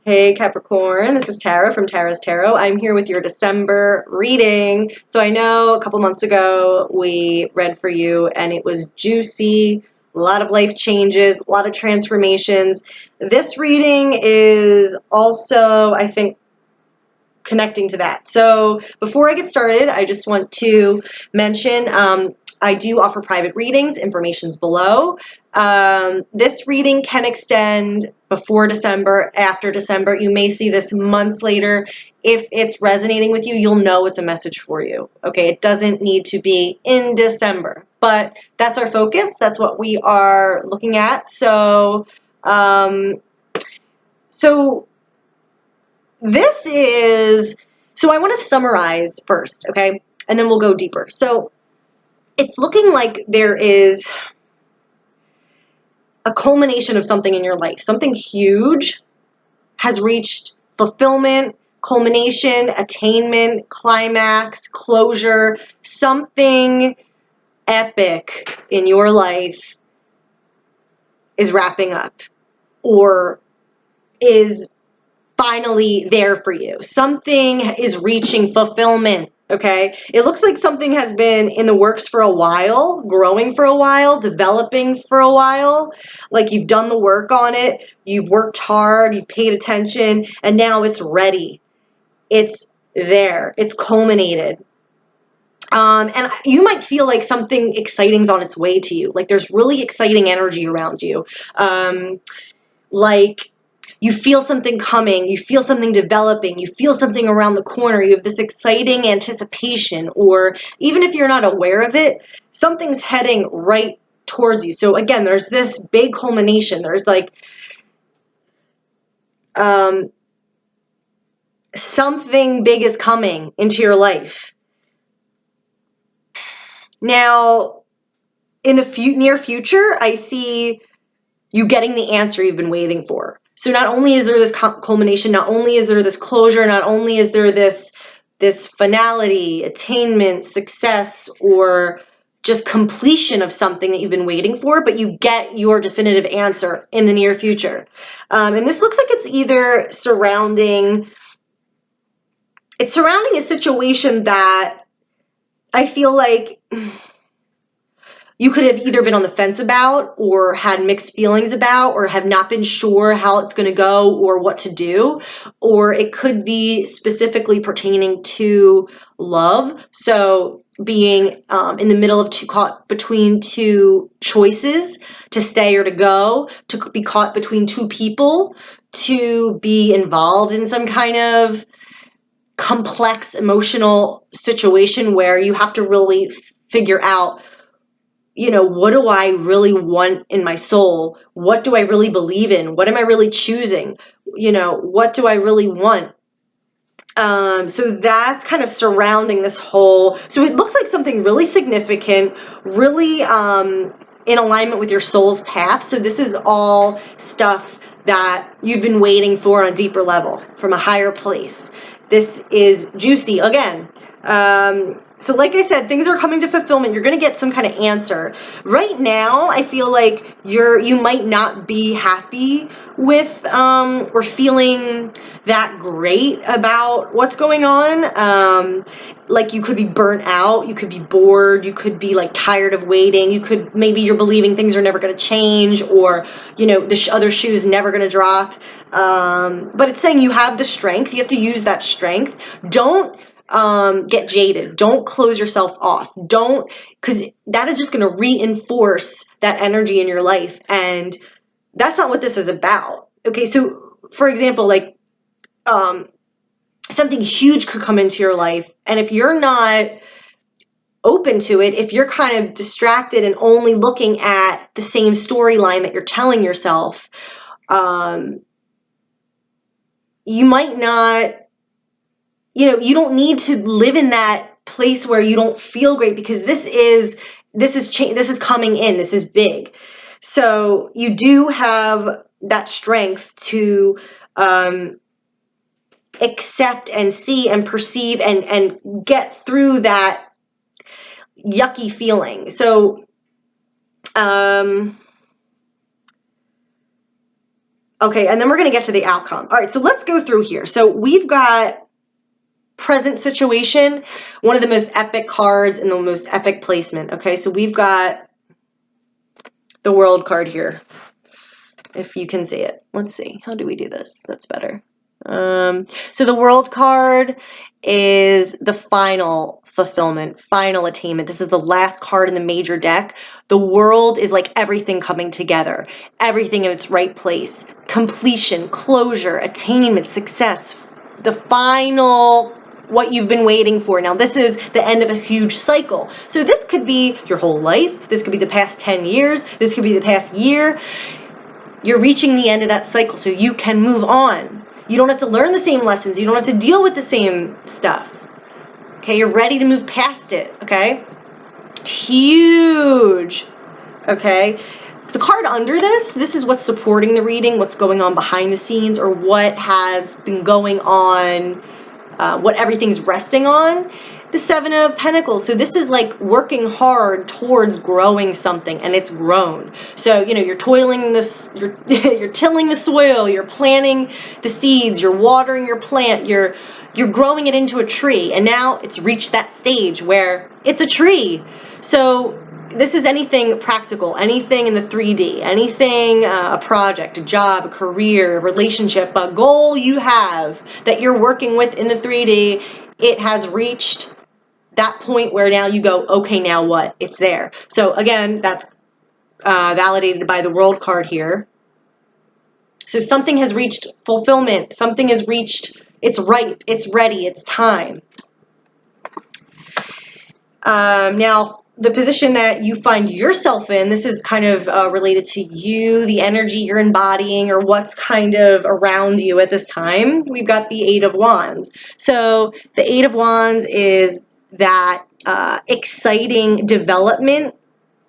Hey Capricorn, this is Tara from Tara's Tarot. I'm here with your December reading. So I know a couple months ago we read for you and it was juicy, a lot of life changes, a lot of transformations. This reading is also, I think, connecting to that. So before I get started, I just want to mention I do offer private readings. Information's below. This reading can extend before December, after December. You may see this months later. If it's resonating with you, you'll know it's a message for you. Okay, it doesn't need to be in December, but that's our focus. That's what we are looking at. So this is, so I want to summarize first, okay? And then we'll go deeper. So it's looking like there is a culmination of something in your life. Something huge has reached fulfillment, culmination, attainment, climax, closure. Something epic in your life is wrapping up or is finally there for you. Something is reaching fulfillment, okay? It looks like something has been in the works for a while, growing for a while, developing for a while. Like you've done the work on it, you've worked hard, you've paid attention, and now it's ready. It's there. It's culminated. And you might feel like something exciting's on its way to you. Like there's really exciting energy around you. Like you feel something coming, you feel something developing, you feel something around the corner, you have this exciting anticipation, or even if you're not aware of it, something's heading right towards you. So again, there's this big culmination. There's like something big is coming into your life. Now, in the near future, I see you getting the answer you've been waiting for. So not only is there this culmination, not only is there this closure, not only is there this finality, attainment, success, or just completion of something that you've been waiting for, but you get your definitive answer in the near future. And this looks like it's either surrounding a situation that I feel like you could have either been on the fence about or had mixed feelings about or have not been sure how it's going to go or what to do. Or it could be specifically pertaining to love. So being in the middle of caught between two choices, to stay or to go, to be caught between two people, to be involved in some kind of complex emotional situation where you have to really figure out, what do I really want in my soul? What do I really believe in? What am I really choosing? What do I really want? So that's kind of surrounding this whole, so it looks like something really significant, really in alignment with your soul's path. So this is all stuff that you've been waiting for on a deeper level from a higher place. This is juicy. Again, so like I said, things are coming to fulfillment. You're going to get some kind of answer. Right now, I feel like you might not be happy with or feeling that great about what's going on. Like you could be burnt out, you could be bored, you could be like tired of waiting, maybe you're believing things are never going to change, or the other shoe is never going to drop. But it's saying you have the strength. You have to use that strength. Don't get jaded. Don't close yourself off. Don't, because that is just going to reinforce that energy in your life, and that's not what this is about. Okay, so for example, like something huge could come into your life, and if you're not open to it, if you're kind of distracted and only looking at the same storyline that you're telling yourself, you might not, you don't need to live in that place where you don't feel great, because this is coming in. This is big. So you do have that strength to accept and see and perceive and get through that yucky feeling. So Okay, and then we're going to get to the outcome. All right, so let's go through here. So we've got present situation, one of the most epic cards and the most epic placement. Okay, so we've got the World card here, if you can see it. Let's see. How do we do this? That's better. So the World card is the final fulfillment, final attainment. This is the last card in the major deck. The World is like everything coming together, everything in its right place, completion, closure, attainment, success, the final, what you've been waiting for. Now, this is the end of a huge cycle. So this could be your whole life. This could be the past 10 years. This could be the past year. You're reaching the end of that cycle, so you can move on. You don't have to learn the same lessons. You don't have to deal with the same stuff. Okay, you're ready to move past it, okay? Huge, okay? The card under this is what's supporting the reading, what's going on behind the scenes, or what has been going on, what everything's resting on. The Seven of Pentacles. So this is like working hard towards growing something, and it's grown. So, you know, you're toiling this, you're tilling the soil, you're planting the seeds, you're watering your plant, you're growing it into a tree, and now it's reached that stage where it's a tree. So this is anything practical, anything in the 3D, anything, a project, a job, a career, a relationship, a goal you have that you're working with in the 3D, it has reached that point where now you go, okay, now what? It's there. So again, that's validated by the World card here. So something has reached fulfillment. Something has reached, it's ripe, it's ready, it's time. Now, the position that you find yourself in, this is kind of related to you, the energy you're embodying, or what's kind of around you at this time. We've got the Eight of Wands. So the Eight of Wands is that exciting development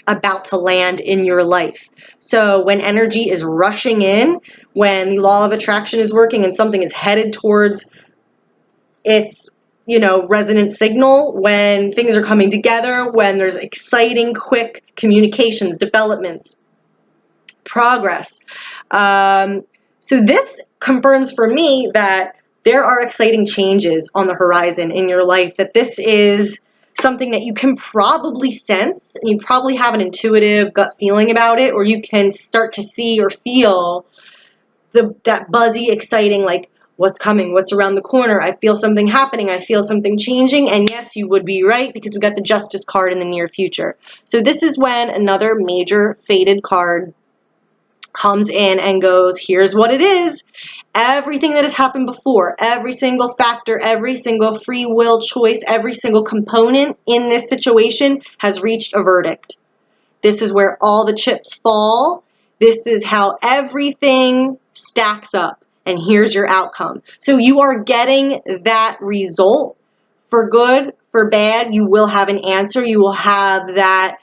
about to land in your life. So when energy is rushing in, when the law of attraction is working and something is headed towards its, you know, resonant signal, when things are coming together, when there's exciting, quick communications, developments, progress. So this confirms for me that there are exciting changes on the horizon in your life, that this is something that you can probably sense, and you probably have an intuitive gut feeling about it, or you can start to see or feel that buzzy, exciting, like, what's coming, what's around the corner, I feel something happening, I feel something changing, and yes, you would be right, because we got the Justice card in the near future. So this is when another major fated card comes in and goes, here's what it is. Everything that has happened before, every single factor, every single free will choice, every single component in this situation has reached a verdict. This is where all the chips fall. This is how everything stacks up. And here's your outcome. So you are getting that result. For good, for bad, you will have an answer. You will have that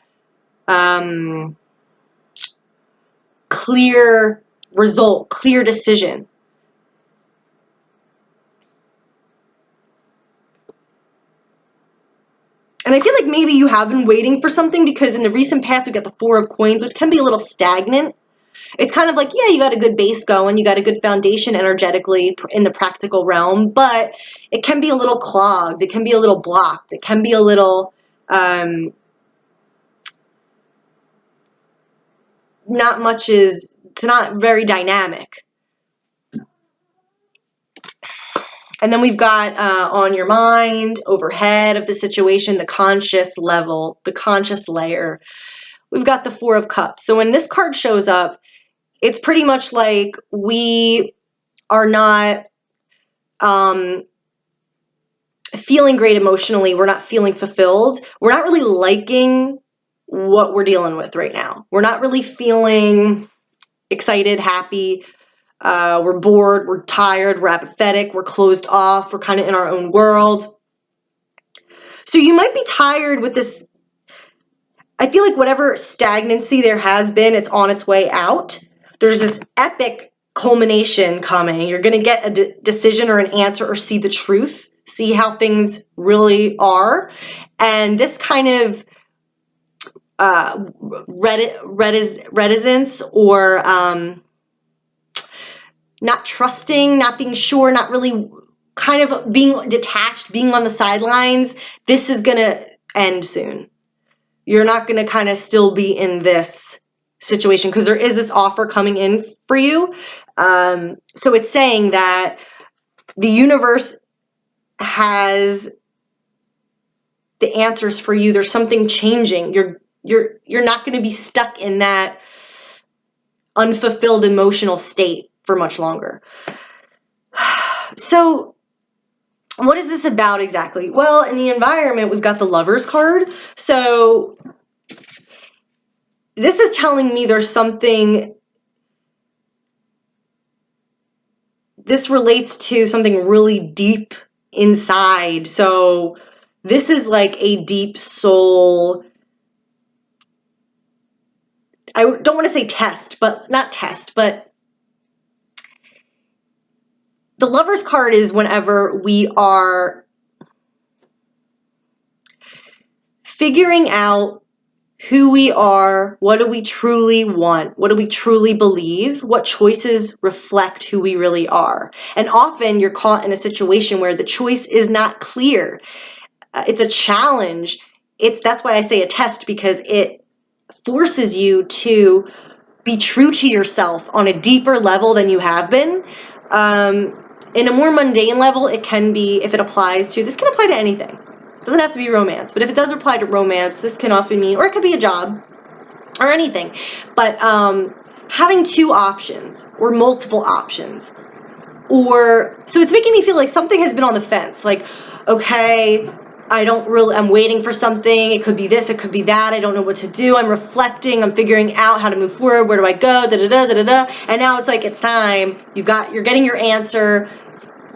clear result, clear decision. And I feel like maybe you have been waiting for something, because in the recent past, we got the Four of Coins, which can be a little stagnant. It's kind of like, yeah, you got a good base going, you got a good foundation energetically in the practical realm, but it can be a little clogged, it can be a little blocked, it can be a little it's not very dynamic. And then we've got on your mind, overhead of the situation, the conscious level, the conscious layer. We've got the Four of Cups. So when this card shows up, it's pretty much like we are not feeling great emotionally. We're not feeling fulfilled. We're not really liking what we're dealing with right now. We're not really feeling excited, happy. We're bored, we're tired, we're apathetic, we're closed off, we're kind of in our own world. So you might be tired with this. I feel like whatever stagnancy there has been, it's on its way out. There's this epic culmination coming. You're going to get a decision or an answer, or see the truth, see how things really are. And this kind of reticence or not trusting, not being sure, not really kind of being detached, being on the sidelines, this is going to end soon. You're not going to kind of still be in this situation because there is this offer coming in for you. So it's saying that the universe has the answers for you. There's something changing. You're not going to be stuck in that unfulfilled emotional state for much longer. So what is this about exactly? Well, in the environment, we've got the Lovers card. So this is telling me there's something, this relates to something really deep inside. So this is like a deep soul, I don't want to say test, but not test, but the Lovers card is whenever we are figuring out who we are, what do we truly want, what do we truly believe, what choices reflect who we really are. And often you're caught in a situation where the choice is not clear. It's a challenge. That's why I say a test, because it forces you to be true to yourself on a deeper level than you have been. In a more mundane level, it can be, if it applies to, this can apply to anything. It doesn't have to be romance, but if it does apply to romance, this can often mean, or it could be a job or anything. But having two options or multiple options, or so it's making me feel like something has been on the fence. Like, okay, I'm waiting for something. It could be this, it could be that. I don't know what to do. I'm reflecting. I'm figuring out how to move forward. Where do I go? Da da da da da da. And now it's like it's time. You're getting your answer.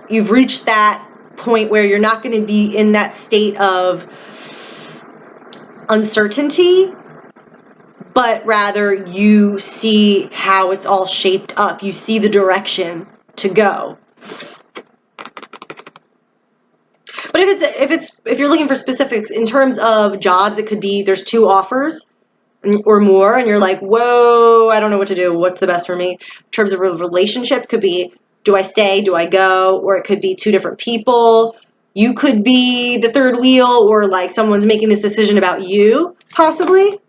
You've reached that point where you're not going to be in that state of uncertainty, but rather you see how it's all shaped up. You see the direction to go. But if you're looking for specifics in terms of jobs, it could be there's two offers or more, and you're like, whoa, I don't know what to do. What's the best for me? In terms of a relationship, it could be, do I stay? Do I go? Or it could be two different people. You could be the third wheel, or like someone's making this decision about you, possibly.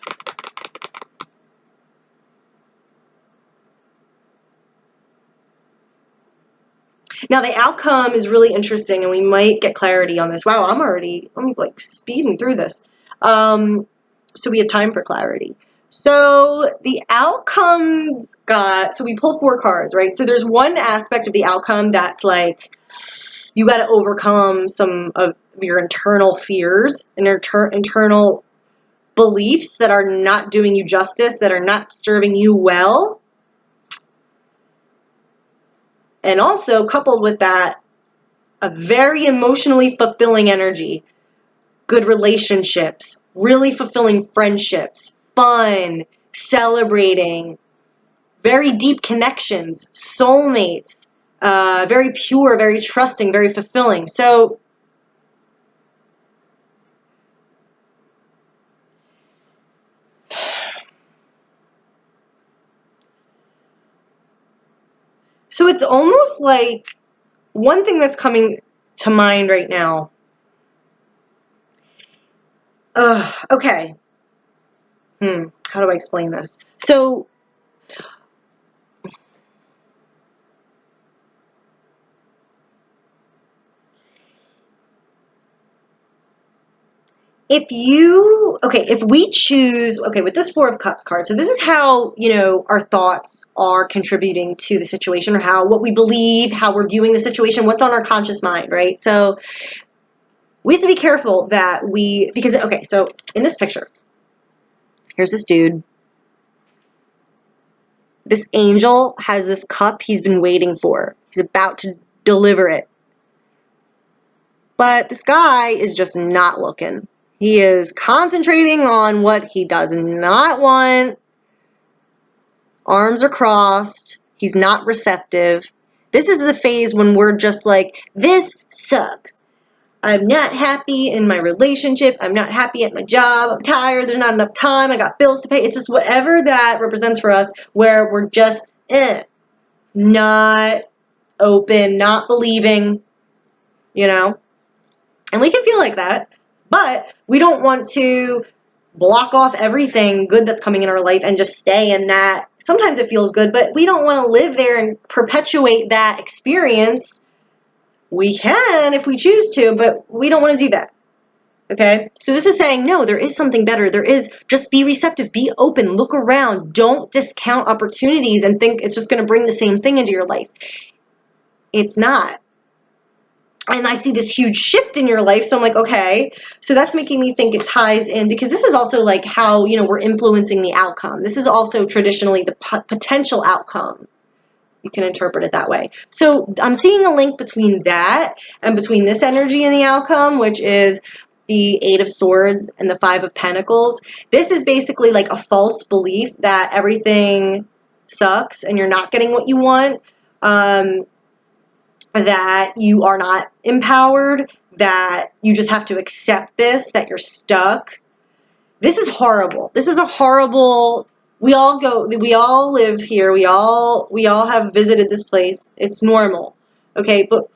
Now, the outcome is really interesting, and we might get clarity on this. Wow, I'm like speeding through this. So we have time for clarity. So the outcomes so we pull 4 cards, right? So there's one aspect of the outcome that's like, you got to overcome some of your internal fears and internal beliefs that are not doing you justice, that are not serving you well. And also, coupled with that, a very emotionally fulfilling energy, good relationships, really fulfilling friendships, fun, celebrating, very deep connections, soulmates, very pure, very trusting, very fulfilling. So it's almost like one thing that's coming to mind right now. Okay. How do I explain this? So if we choose, with this 4 of Cups card, so this is how, our thoughts are contributing to the situation, or what we believe, how we're viewing the situation, what's on our conscious mind, right? So we have to be careful that so in this picture, here's this dude. This angel has this cup he's been waiting for. He's about to deliver it. But this guy is just not looking. He is concentrating on what he does not want. Arms are crossed. He's not receptive. This is the phase when we're just like, this sucks. I'm not happy in my relationship. I'm not happy at my job. I'm tired. There's not enough time. I got bills to pay. It's just whatever that represents for us, where we're just, not open, not believing, you know? And we can feel like that, but we don't want to block off everything good that's coming in our life and just stay in that. Sometimes it feels good, but we don't want to live there and perpetuate that experience. We can if we choose to, but we don't want to do that. Okay? So this is saying, no, there is something better. There is, just be receptive, be open, look around. Don't discount opportunities and think it's just going to bring the same thing into your life. It's not. And I see this huge shift in your life. So I'm like, okay, so that's making me think it ties in, because this is also like how, we're influencing the outcome. This is also traditionally the potential outcome. You can interpret it that way. So I'm seeing a link between that and between this energy and the outcome, which is the Eight of Swords and the Five of Pentacles. This is basically like a false belief that everything sucks and you're not getting what you want. That you are not empowered, that you just have to accept this, that you're stuck. This is horrible. This is a horrible, we all live here. We all have visited this place. It's normal. Okay, but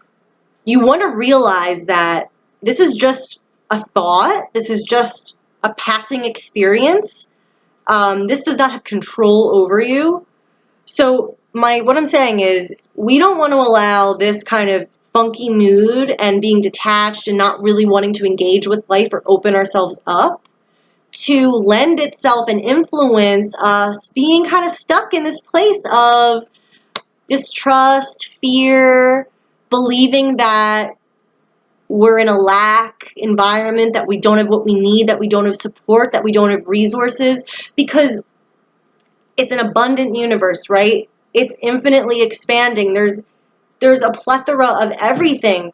you want to realize that this is just a thought. This is just a passing experience. This does not have control over you. So what I'm saying is, we don't want to allow this kind of funky mood and being detached and not really wanting to engage with life or open ourselves up to lend itself and influence us being kind of stuck in this place of distrust, fear, believing that we're in a lack environment, that we don't have what we need, that we don't have support, that we don't have resources, because it's an abundant universe, right? It's infinitely expanding. There's a plethora of everything.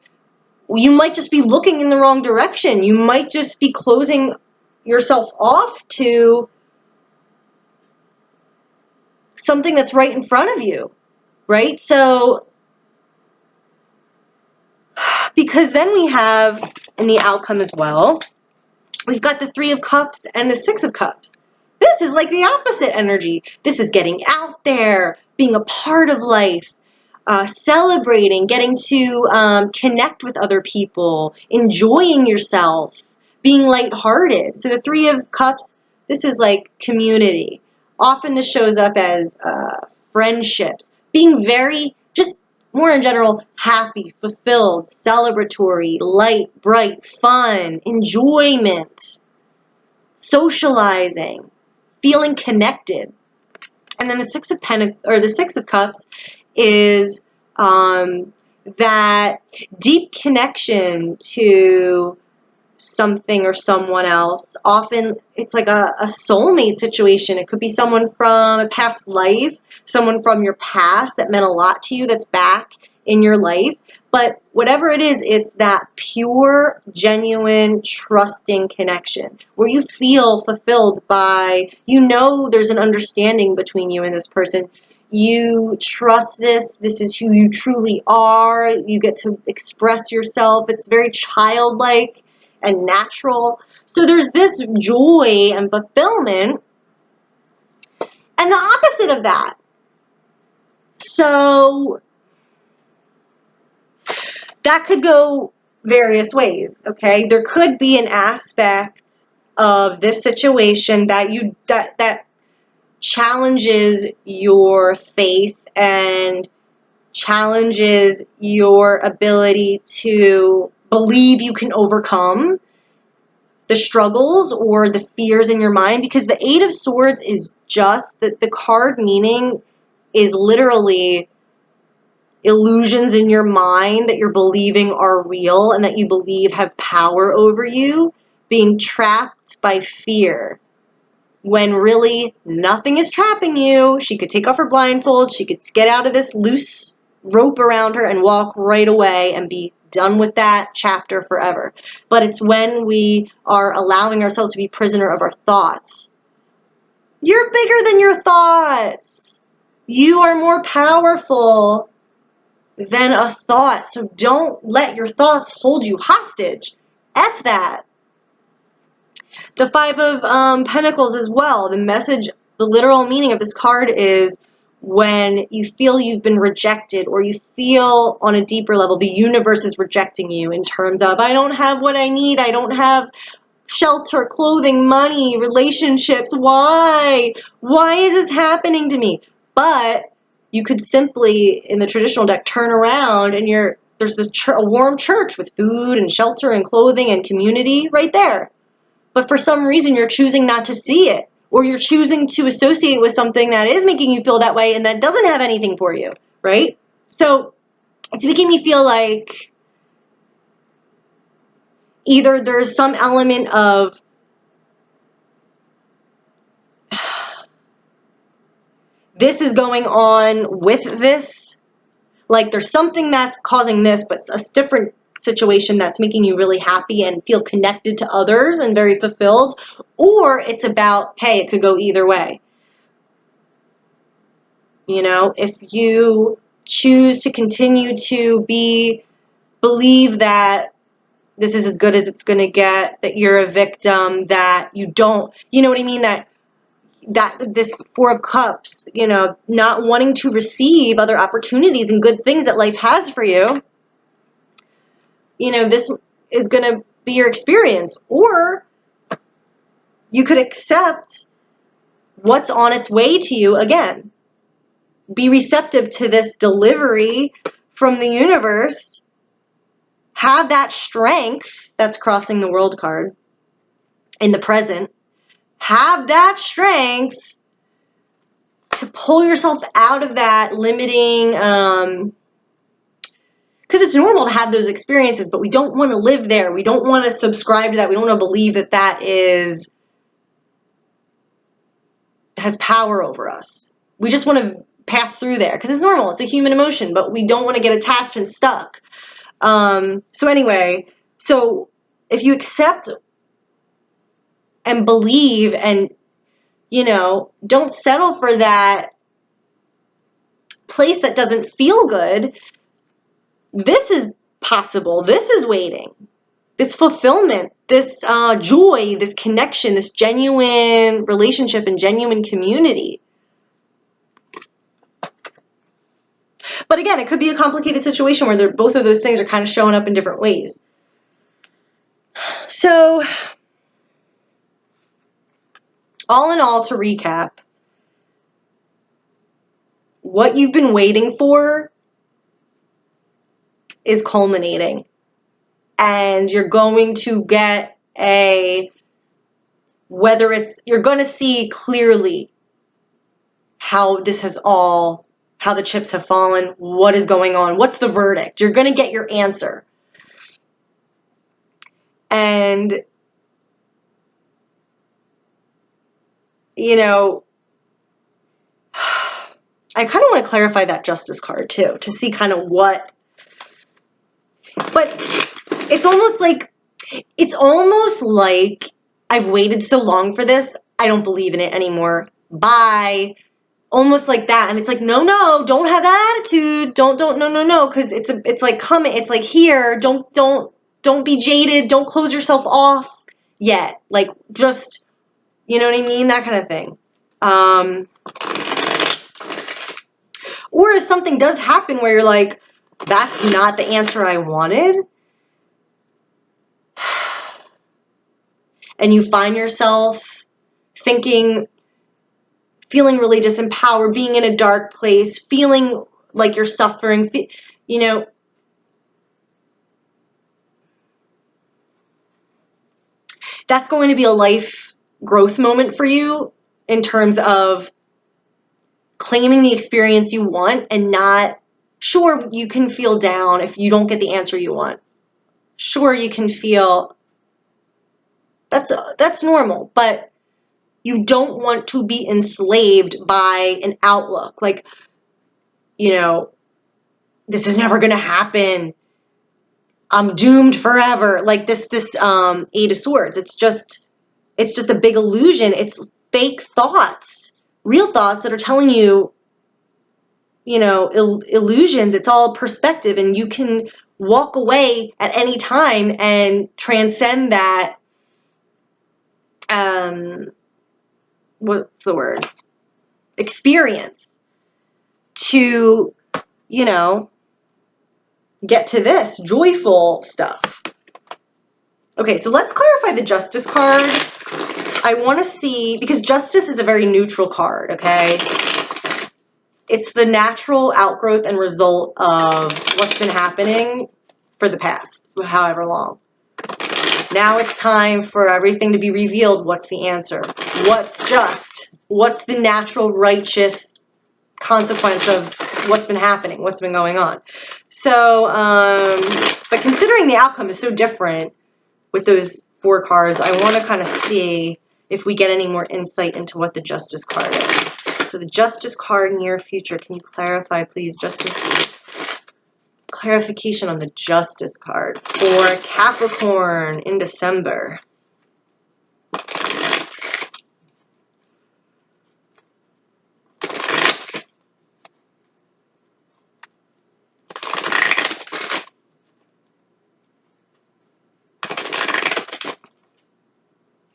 You might just be looking in the wrong direction. You might just be closing yourself off to something that's right in front of you, right? So, because then we have in the outcome as well, we've got the Three of Cups and the Six of Cups. This is like the opposite energy. This is getting out there, being a part of life, celebrating, getting to connect with other people, enjoying yourself, being lighthearted. So the Three of Cups, this is like community. Often this shows up as friendships, being very, just more in general, happy, fulfilled, celebratory, light, bright, fun, enjoyment, socializing, feeling connected. And then the Six of Cups is that deep connection to something or someone else. Often it's like a soulmate situation. It could be someone from a past life, someone from your past that meant a lot to you that's back in your life. But whatever it is, it's that pure, genuine, trusting connection where you feel fulfilled by, there's an understanding between you and this person. You trust this is who you truly are. You get to express yourself. It's very childlike and natural. So there's this joy and fulfillment, and the opposite of that. So that could go various ways, okay? There could be an aspect of this situation that challenges your faith and challenges your ability to believe you can overcome the struggles or the fears in your mind, because the Eight of Swords is just that the card meaning is literally illusions in your mind that you're believing are real and that you believe have power over you, being trapped by fear when really nothing is trapping you. She could take off her blindfold, she could get out of this loose rope around her and walk right away and be done with that chapter forever. But it's when we are allowing ourselves to be prisoner of our thoughts. You're bigger than your thoughts. You are more powerful than a thought. So don't let your thoughts hold you hostage. F that. The Five of Pentacles as well. The message, the literal meaning of this card is when you feel you've been rejected, or you feel on a deeper level the universe is rejecting you in terms of, I don't have what I need, I don't have shelter, clothing, money, relationships, why is this happening to me? But you could simply, in the traditional deck, turn around and there's this a warm church with food and shelter and clothing and community right there. But for some reason, you're choosing not to see it, or you're choosing to associate with something that is making you feel that way and that doesn't have anything for you, right? So it's making me feel like either there's some element of this is going on with this, like there's something that's causing this, but a different situation that's making you really happy and feel connected to others and very fulfilled, or it's about, hey, it could go either way. You know, if you choose to continue to believe that this is as good as it's going to get, that you're a victim, that you don't, you know what I mean, that this Four of Cups, you know, not wanting to receive other opportunities and good things that life has for you, you know, this is going to be your experience. Or you could accept what's on its way to you again. Be receptive to this delivery from the universe. Have that strength, that's crossing the World card in the present. Have that strength to pull yourself out of that limiting, because it's normal to have those experiences, but we don't want to live there. We don't want to subscribe to that. We don't want to believe that has power over us. We just want to pass through there because it's normal. It's a human emotion, but we don't want to get attached and stuck. So anyway, so if you accept and believe and, you know, don't settle for that place that doesn't feel good, this is possible. This is waiting. This fulfillment, this joy, this connection, this genuine relationship and genuine community. But again, it could be a complicated situation where both of those things are kind of showing up in different ways. So, all in all, to recap, what you've been waiting for is culminating. And you're going to get you're going to see clearly how how the chips have fallen, what is going on, what's the verdict. You're going to get your answer. And, you know, I kind of want to clarify that Justice card too, to see kind of what, but it's almost like I've waited so long for this, I don't believe in it anymore. Bye. Almost like that. And it's like, no, don't have that attitude. No. Cause it's like coming, it's like here, don't be jaded. Don't close yourself off yet. Like just, you know what I mean? That kind of thing. Or if something does happen where you're like, that's not the answer I wanted, and you find yourself feeling really disempowered, being in a dark place, feeling like you're suffering, you know, that's going to be a life growth moment for you in terms of claiming the experience you want and not, sure, you can feel down if you don't get the answer you want. Sure, you can feel, that's normal, but you don't want to be enslaved by an outlook. Like, you know, this is never going to happen. I'm doomed forever. Like this Eight of Swords. It's just a big illusion. It's fake thoughts, real thoughts that are telling you, you know, illusions. It's all perspective, and you can walk away at any time and transcend that. What's the word? Experience. to, you know, get to this joyful stuff. Okay, so let's clarify the Justice card. I want to see, because Justice is a very neutral card, okay? It's the natural outgrowth and result of what's been happening for the past however long. Now it's time for everything to be revealed. What's the answer? What's just? What's the natural, righteous consequence of what's been happening, what's been going on? So, but considering the outcome is so different with those 4 cards, I want to kind of see if we get any more insight into what the Justice card is. So the Justice card, near future. Can you clarify, please, Justice? Clarification on the Justice card for Capricorn in December.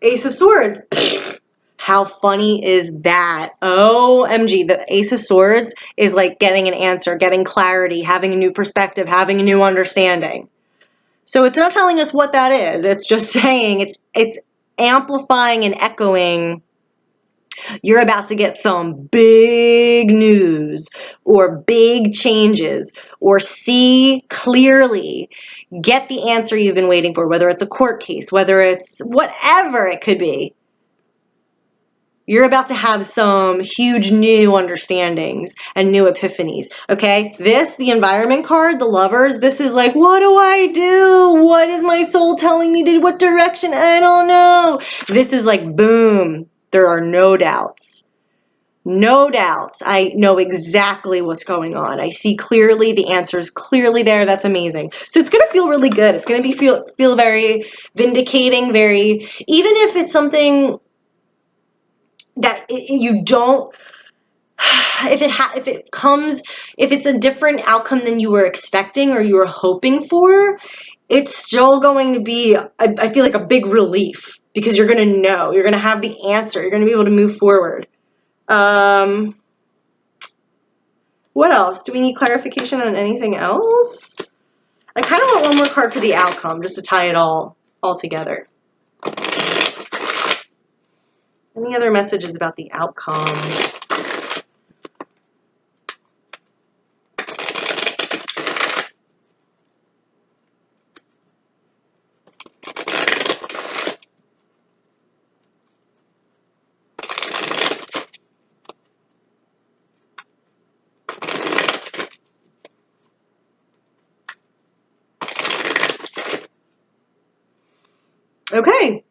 Ace of Swords. How funny is that? OMG, the Ace of Swords is like getting an answer, getting clarity, having a new perspective, having a new understanding. So it's not telling us what that is. It's just saying, it's amplifying and echoing, you're about to get some big news or big changes, or see clearly, get the answer you've been waiting for, whether it's a court case, whether it's whatever it could be. You're about to have some huge new understandings and new epiphanies, okay? This, the environment card, the lovers, this is like, what do I do? What is my soul telling me to, what direction? I don't know. This is like, boom, there are no doubts. No doubts. I know exactly what's going on. I see clearly, the answer's clearly there. That's amazing. So it's going to feel really good. It's going to be feel very vindicating, very, even if it's something that you don't, if it's a different outcome than you were expecting or you were hoping for, it's still going to be, I feel like, a big relief, because you're going to know, you're going to have the answer, you're going to be able to move forward. What else? Do we need clarification on anything else? I kind of want one more card for the outcome, just to tie it all together. Any other messages about the outcome? Okay,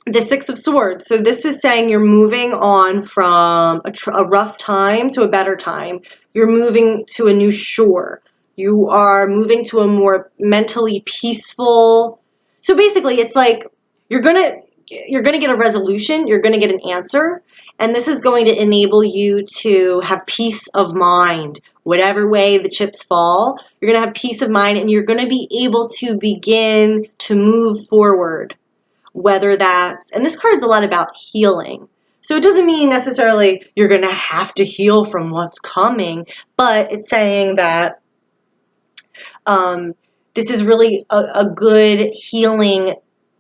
the Six of Swords. So this is saying you're moving on from a rough time to a better time. You're moving to a new shore. You are moving to a more mentally peaceful. So basically, it's like you're gonna get a resolution. You're gonna get an answer, and this is going to enable you to have peace of mind. Whatever way the chips fall, you're gonna have peace of mind, and you're gonna be able to begin to move forward. Whether that's, and this card's a lot about healing. So it doesn't mean necessarily you're going to have to heal from what's coming, but it's saying that this is really a good healing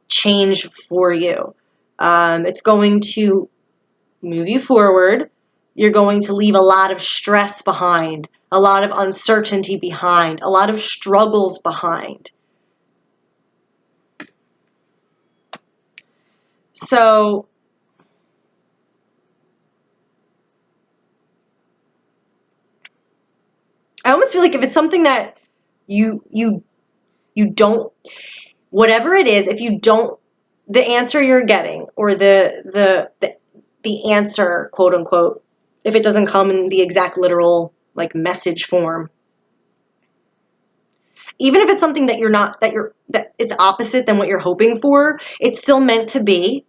change for you. It's going to move you forward. You're going to leave a lot of stress behind, a lot of uncertainty behind, a lot of struggles behind. So I almost feel like if it's something that you don't, whatever it is, if you don't, the answer you're getting, or the answer, quote unquote, if it doesn't come in the exact literal like message form, even if it's something that that it's opposite than what you're hoping for, it's still meant to be.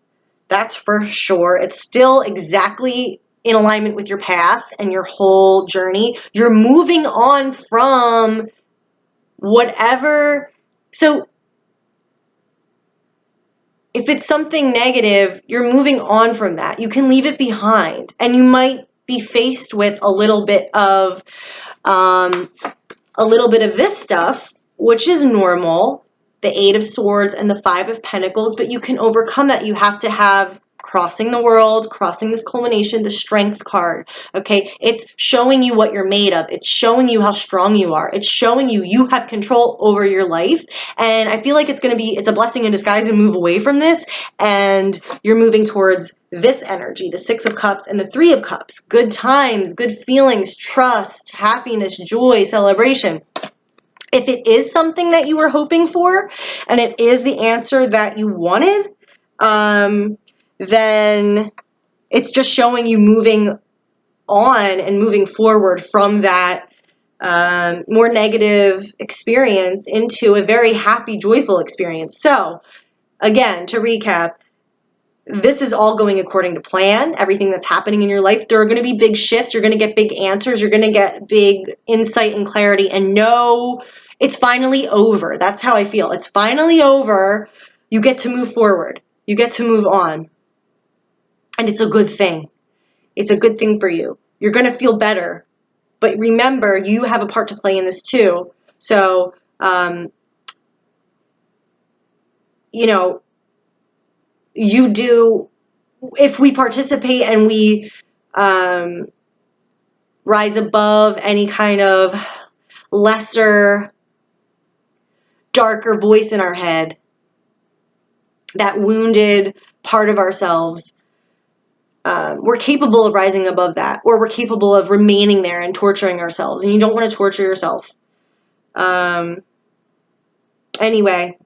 That's for sure. It's still exactly in alignment with your path and your whole journey. You're moving on from whatever. So if it's something negative, you're moving on from that. You can leave it behind, and you might be faced with a little bit of this stuff, which is normal, the Eight of Swords and the Five of Pentacles, but you can overcome that. You have to have crossing the world, crossing this culmination, the Strength card, okay? It's showing you what you're made of. It's showing you how strong you are. It's showing you you have control over your life, and I feel like it's a blessing in disguise to move away from this, and you're moving towards this energy, the Six of Cups and the Three of Cups. Good times, good feelings, trust, happiness, joy, celebration. If it is something that you were hoping for and it is the answer that you wanted, then it's just showing you moving on and moving forward from that more negative experience into a very happy, joyful experience. So, again, to recap, this is all going according to plan. Everything that's happening in your life, there are going to be big shifts. You're going to get big answers. You're going to get big insight and clarity, and know it's finally over. That's how I feel. It's finally over. You get to move forward. You get to move on. And it's a good thing. It's a good thing for you. You're going to feel better. But remember, you have a part to play in this too. So, you do, if we participate and we rise above any kind of lesser, darker voice in our head, that wounded part of ourselves, we're capable of rising above that, or we're capable of remaining there and torturing ourselves, and you don't want to torture yourself. Anyway,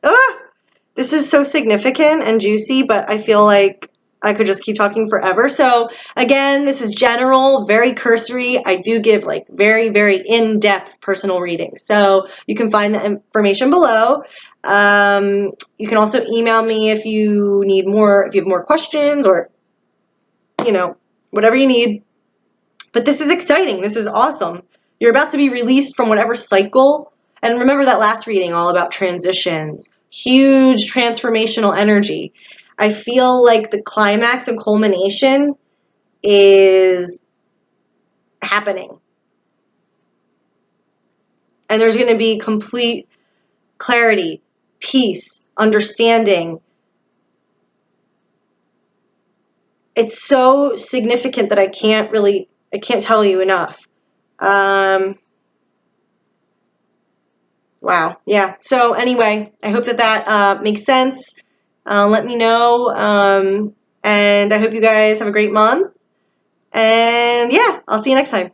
this is so significant and juicy, but I feel like I could just keep talking forever. So again, this is general, very cursory. I do give like very, very in-depth personal readings. So you can find the information below. You can also email me if you need more, if you have more questions, or, whatever you need. But this is exciting. This is awesome. You're about to be released from whatever cycle. And remember that last reading, all about transitions, huge transformational energy. I feel like the climax and culmination is happening. And there's going to be complete clarity, peace, understanding. It's so significant that I can't tell you enough. Wow. Yeah. So anyway, I hope that makes sense. Let me know. And I hope you guys have a great month. And yeah, I'll see you next time.